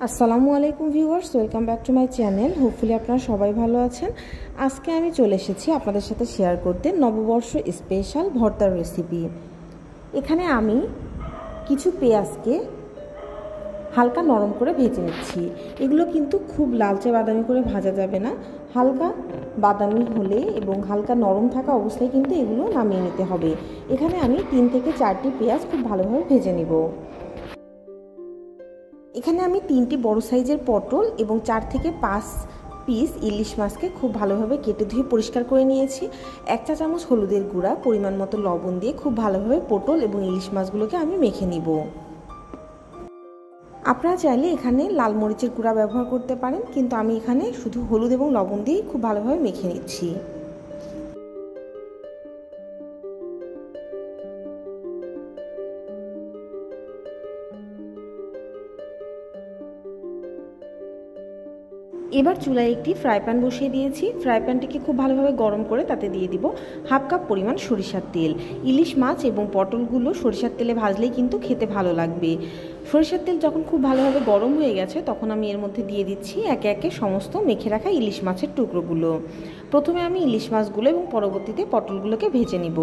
আসসালামু আলাইকুম viewers, welcome back to my channel. Hopefully আপনারা সবাই ভালো আছেন। আজকে আমি চলে এসেছি আপনাদের সাথে শেয়ার করতে নববর্ষ স্পেশাল ভর্তার রেসিপি। এখানে আমি কিছু পেঁয়াজকে হালকা নরম করে ভেজে নিচ্ছি। এগুলো কিন্তু খুব লালচে বাদামি করে ভাজা যাবে না, হালকা বাদামি হলে এবং হালকা নরম থাকা অবস্থায় কিন্তু এগুলো নামিয়ে নিতে হবে। এখানে আমি 3 থেকে 4টি পেঁয়াজ খুব ভালোভাবে ভেজে নিব। এখানে আমি 3টি বড় সাইজের পটল এবং 4 থেকে 5 পিস ইলিশ মাছকে খুব ভালোভাবে কেটে ধুয়ে পরিষ্কার করে নিয়েছি। 1 চা চামচ হলুদের গুঁড়া, পরিমাণ মতো লবণ দিয়ে খুব ভালোভাবে পটল এবং ইলিশ মাছগুলোকে আমি মেখে নিব। আপনারা চাইলে এখানে লাল মরিচের গুঁড়া ব্যবহার করতে পারেন, কিন্তু আমি এখানে শুধু হলুদ এবং লবণ দিয়েই খুব ভালোভাবে মেখে নিচ্ছি। এবার চুলায় একটি ফ্রাই প্যান বসিয়ে দিয়েছি। ফ্রাই প্যানটিকে খুব ভালোভাবে গরম করে তাতে দিয়ে দিব 1/2 কাপ পরিমাণ সরিষার তেল। ইলিশ মাছ এবং পটলগুলো সরিষার তেলে ভাজলেই কিন্তু খেতে ভালো লাগবে। সরিষার তেল যখন খুব ভালোভাবে গরম হয়ে গেছে তখন আমি এর মধ্যে দিয়ে দিচ্ছি একে একে সমস্ত মেখে রাখা ইলিশ মাছের টুকরোগুলো। প্রথমে আমি ইলিশ মাছগুলো এবং পরবর্তীতে পটলগুলোকে ভেজে নিব।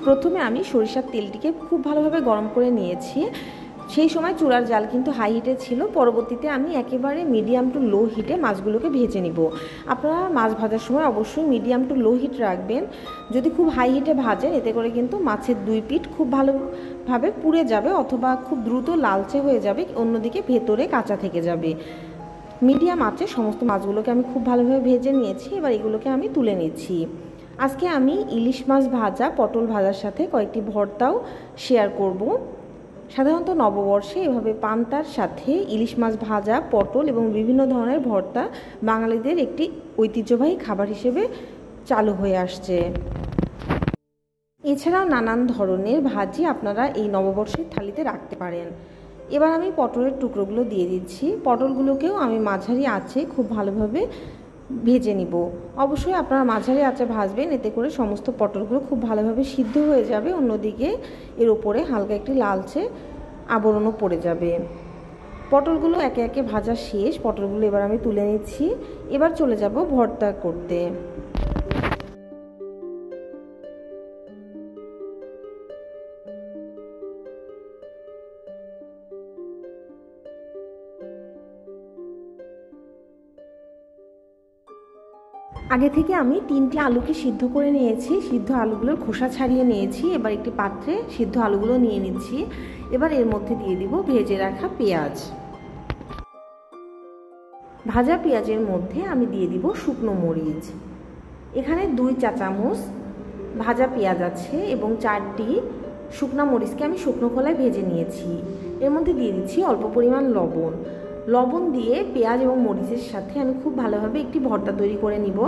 প্রথমে আমি সরিষার তেলটিকে খুব ভালোভাবে গরম করে নিয়েছি। সেই সময় চুলার জাল কিন্তু হাই হিটে ছিল। পরবর্তীতে আমি একেবারে মিডিয়াম টু লো হিটে মাছগুলোকে ভেজে নিব। আপনারা মাছ ভাজার সময় অবশ্যই মিডিয়াম টু লো হিট রাখবেন। যদি খুব হাই হিটে ভাজেন এতে করে কিন্তু মাছের 2 পিঠ খুব ভালোভাবে পুড়ে যাবে অথবা খুব দ্রুত লালচে হয়ে যাবে, অন্যদিকে ভেতরে কাঁচা থেকে যাবে। মিডিয়াম আঁচে সমস্ত মাছগুলোকে আমি খুব ভালোভাবে ভেজে নিয়েছি। এবার এগুলোকে আমি তুলে নিচ্ছি। আজকে আমি ইলিশ মাছ ভাজা, পটল ভাজার সাথে কয়েকটি ভর্তাও শেয়ার করব। সাধারণত নববর্ষে এভাবে পান্তার সাথে ইলিশ মাছ ভাজা, পটল এবং বিভিন্ন ধরনের ভর্তা বাঙালিদের একটি ঐতিহ্যবাহী খাবার হিসেবে চালু হয়ে আসছে। এছাড়াও নানান ধরনের ভাজি আপনারা এই নববর্ষের থালিতে রাখতে পারেন। এবার আমি পটলের টুকরোগুলো দিয়ে দিচ্ছি। পটলগুলোকেও আমি মাঝারি আঁচে খুব ভালোভাবে ভেজে নিব। অবশ্যই আপনারা মাঝারি আঁচে ভাজবেন, এতে করে সমস্ত পটলগুলো খুব ভালোভাবে সিদ্ধ হয়ে যাবে, অন্যদিকে এর উপরে হালকা একটি লালচে আবরণও পড়ে যাবে। পটলগুলো একে একে ভাজা শেষ। পটলগুলো এবার আমি তুলে নিচ্ছি। এবার চলে যাব ভর্তা করতে। আগে থেকে আমি 3টি আলুকে সিদ্ধ করে নিয়েছি। সিদ্ধ আলুগুলোর খোসা ছাড়িয়ে নিয়েছি। এবার একটি পাত্রে সিদ্ধ আলুগুলো নিয়ে নিচ্ছি। এবার এর মধ্যে দিয়ে দিব ভেজে রাখা পেঁয়াজ। ভাজা পেঁয়াজের মধ্যে আমি দিয়ে দিব শুকনো মরিচ। এখানে 2 চা চামচ ভাজা পেঁয়াজ আছে এবং 4টি শুকনো মরিচকে আমি শুকনো খোলায় ভেজে নিয়েছি। এর মধ্যে দিয়ে দিচ্ছি অল্প পরিমাণ লবণ। লবণ দিয়ে পেঁয়াজ এবং মরিচের সাথে আমি খুব ভালোভাবে একটি ভর্তা তৈরি করে নিব।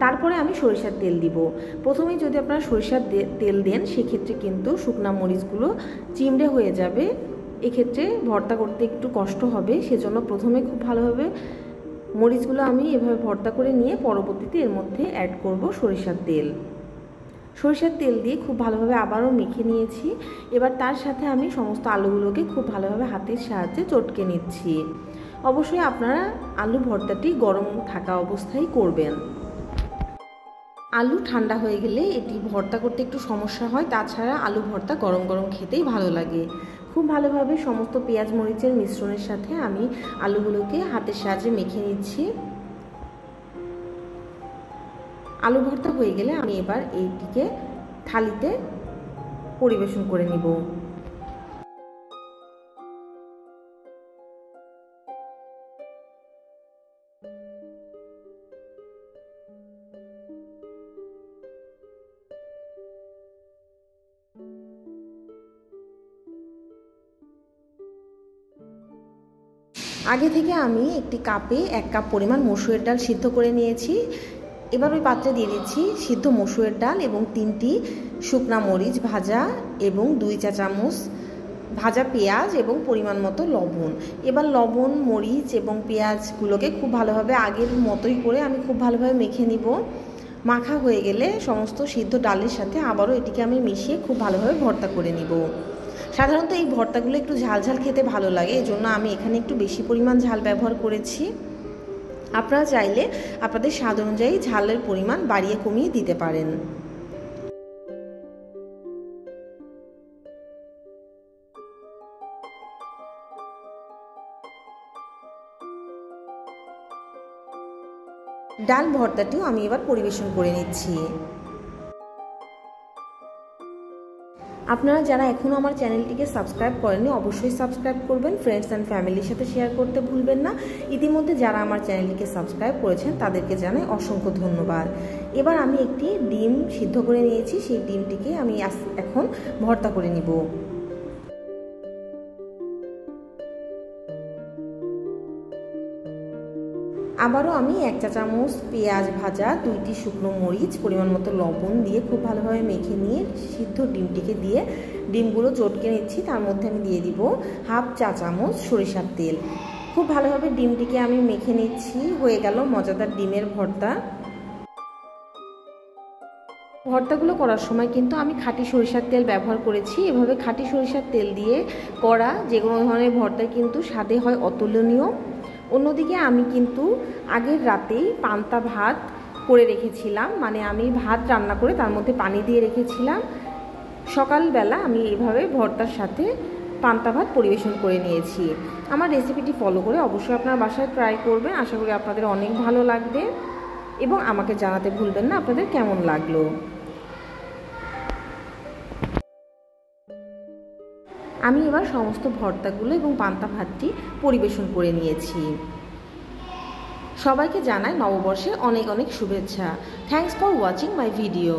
তারপরে আমি সরিষার তেল দিব। প্রথমেই যদি আপনারা সরিষার তেল দেন সেক্ষেত্রে কিন্তু শুকনো মরিচগুলো চিমড়ে হয়ে যাবে। এক্ষেত্রে ভর্তা করতে একটু কষ্ট হবে, সেজন্য প্রথমে খুব ভালোভাবে মরিচগুলো আমি এভাবে ভর্তা করে নিয়ে পরবর্তীতে এর মধ্যে অ্যাড করব সরিষার তেল। সরিষার তেল দিয়ে খুব ভালোভাবে আবারও মেখে নিয়েছি। এবার তার সাথে আমি সমস্ত আলুগুলোকে খুব ভালোভাবে হাতের সাহায্যে চটকে নিচ্ছি। অবশ্যই আপনারা আলু ভর্তাটি গরম থাকা অবস্থায় করবেন। আলু ঠান্ডা হয়ে গেলে এটি ভর্তা করতে একটু সমস্যা হয়, তাছাড়া আলু ভর্তা গরম গরম খেতেই ভালো লাগে। খুব ভালোভাবে সমস্ত পেঁয়াজ মরিচের মিশ্রণের সাথে আমি আলুগুলোকে হাতের সাহায্যে মেখে নিচ্ছি। আলু ভর্তা হয়ে গেলে আমি এবার এইটিকে থালিতে পরিবেশন করে নিব। আগে থেকে আমি একটি কাপে 1 কাপ পরিমাণ মসুরের ডাল সিদ্ধ করে নিয়েছি। এবার ওই পাত্রে দিয়ে দিচ্ছি সিদ্ধ মসুরের ডাল এবং 3টি শুকনা মরিচ ভাজা এবং 2 চা চামচ ভাজা পেঁয়াজ এবং পরিমাণ মতো লবণ। এবার লবণ, মরিচ এবং পেঁয়াজগুলোকে খুব ভালোভাবে আগের মতোই করে আমি খুব ভালোভাবে মেখে নিব। মাখা হয়ে গেলে সমস্ত সিদ্ধ ডালের সাথে আবারও এটিকে আমি মিশিয়ে খুব ভালোভাবে ভর্তা করে নিব। সাধারণত এই ভর্তাগুলো একটু ঝাল ঝাল খেতে ভালো লাগে, এজন্য আমি এখানে একটু বেশি পরিমাণ ঝাল ব্যবহার করেছি। আপনারা চাইলে আপনাদের স্বাদ অনুযায়ী ঝালের পরিমাণ বাড়িয়ে কমিয়ে দিতে পারেন। ডাল ভর্তাটিও আমি এবার পরিবেশন করে নিচ্ছি। আপনারা যারা এখনও আমার চ্যানেলটিকে সাবস্ক্রাইব করেননি অবশ্যই সাবস্ক্রাইব করবেন, ফ্রেন্ডস অ্যান্ড ফ্যামিলির সাথে শেয়ার করতে ভুলবেন না। ইতিমধ্যে যারা আমার চ্যানেলটিকে সাবস্ক্রাইব করেছেন তাদেরকে জানাই অসংখ্য ধন্যবাদ। এবার আমি একটি ডিম সিদ্ধ করে নিয়েছি, সেই ডিমটিকে আমি এখন ভর্তা করে নিব। আবারও আমি 1 চা চামচ পেঁয়াজ ভাজা, 2টি শুকনো মরিচ, পরিমাণ মতো লবণ দিয়ে খুব ভালোভাবে মেখে নিয়ে সিদ্ধ ডিমটিকে দিয়ে ডিমগুলো চটকে নিচ্ছি। তার মধ্যে আমি দিয়ে দিব 1/2 চা চামচ সরিষার তেল। খুব ভালোভাবে ডিমটিকে আমি মেখে নিচ্ছি। হয়ে গেল মজাদার ডিমের ভর্তা। ভর্তাগুলো করার সময় কিন্তু আমি খাঁটি সরিষার তেল ব্যবহার করেছি। এভাবে খাঁটি সরিষার তেল দিয়ে করা যে কোনো ধরনের ভর্তা কিন্তু স্বাদে হয় অতুলনীয়। অন্যদিকে আমি কিন্তু আগের রাতেই পান্তা ভাত করে রেখেছিলাম, মানে আমি ভাত রান্না করে তার মধ্যে পানি দিয়ে রেখেছিলাম। সকালবেলা আমি এইভাবে ভর্তার সাথে পান্তা ভাত পরিবেশন করে নিয়েছি। আমার রেসিপিটি ফলো করে অবশ্যই আপনার বাসায় ট্রাই করবেন, আশা করি আপনাদের অনেক ভালো লাগবে এবং আমাকে জানাতে ভুলবেন না আপনাদের কেমন লাগলো। আমি এবার সমস্ত ভর্তাগুলো এবং পান্তা ভাতটি পরিবেশন করে নিয়েছি। সবাইকে জানাই নববর্ষের অনেক অনেক শুভেচ্ছা। Thanks for watching my video.